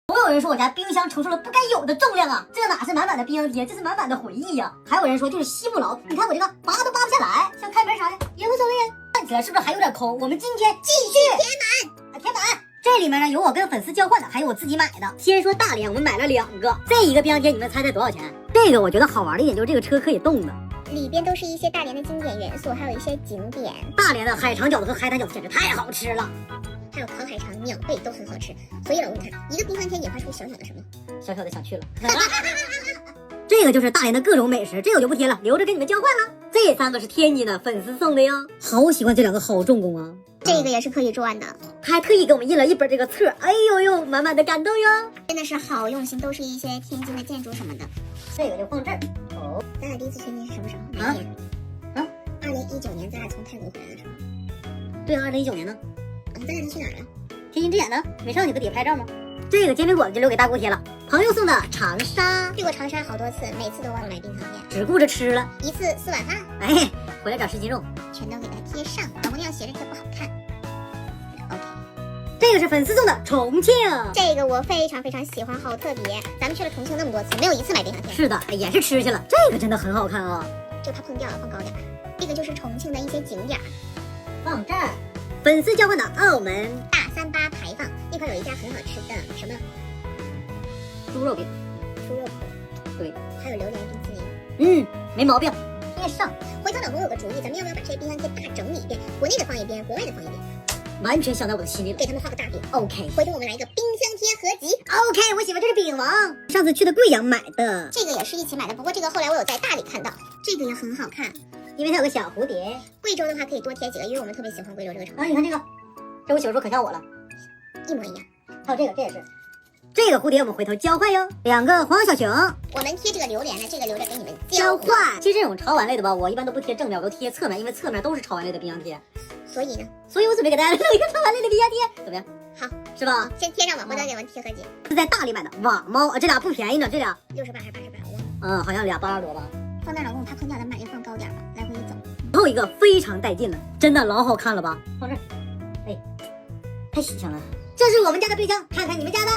总有人说我家冰箱承受了不该有的重量啊，这哪是满满的冰箱贴，这是满满的回忆呀。还有人说就是吸不牢，你看我这个拔都拔不下来，像开门啥的也无所谓呀。看起来是不是还有点空？我们今天继续填满。这里面呢有我跟粉丝交换的，还有我自己买的。先说大连，我们买了2个，这一个冰箱贴你们猜猜多少钱？这个我觉得好玩的一点就是这个车可以动的。里边都是一些大连的经典元素，还有一些景点。大连的海肠饺子和海胆饺子简直太好吃了，还有烤海肠、鸟贝都很好吃。所以了，你看一个冰箱贴引发出小小的什么？小小的想去了。这个就是大连的各种美食，这个我就不贴了，留着跟你们交换了。这3个是天津的粉丝送的哟，好喜欢这2个，好重工啊！这个也是可以赚的，他还特意给我们印了一本这个册，哎呦呦，满满的感动哟！真的是好用心，都是一些天津的建筑什么的。这个就放这儿。哦，咱俩第一次去天津是什么时候？哪年？2019年，咱俩从泰国回来的时候。对啊，2019年呢。咱俩是去哪儿了？天津之眼呢？没上去不得拍照吗？这个煎饼果子就留给大姑贴了。朋友送的长沙，去过长沙好多次，每次都忘了买冰箱贴，只顾着吃了1次4碗饭。哎，回来长10斤肉，全都给它贴上，老公那样斜着贴不好看。OK， 这个是粉丝送的重庆，这个我非常非常喜欢，好特别。咱们去了重庆那么多次，没有一次买冰箱贴。是的，也是吃去了。这个真的很好看啊，就怕碰掉了，放高点。这个就是重庆的一些景点，放这儿。粉丝交换的澳门大38牌坊那块有一家很好吃的什么猪肉饼，猪肉脯，对，还有榴莲冰淇淋。没毛病，贴上。回头老公有个主意，咱们要不要把这些冰箱贴大整理一遍？国内的放一边，国外的放一边，完全想在我的心里了。给他们画个大饼。 OK， 回头我们来一个冰箱贴合集。 OK， 我喜欢这是饼王，上次去的贵阳买的，这个也是一起买的，不过这个后来我有在大理看到，这个也很好看，因为它有个小蝴蝶。贵州的话可以多贴几个，因为我们特别喜欢贵州这个城市。啊，你看这个，这我小时候可像我了，一模一样。还有这个，这也是。这个蝴蝶我们回头交换哟，2个黄小熊，我们贴这个榴莲的，这个留着给你们交换。其实这种潮玩类的吧，我一般都不贴正面，我都贴侧面，因为侧面都是潮玩类的冰箱贴。所以呢，我准备给大家弄一个潮玩类的冰箱贴，怎么样？好，是吧？先贴上吧，回头给我们贴合集。是在大理买的网猫啊，这俩不便宜呢，这俩68还是80块，我忘了。好像俩80多吧。放那老公我怕碰掉，咱们把这个放高点吧，来回走。最后一个非常带劲了，真的老好看了吧？放这儿，哎，太喜庆了。这是我们家的冰箱，看看你们家的。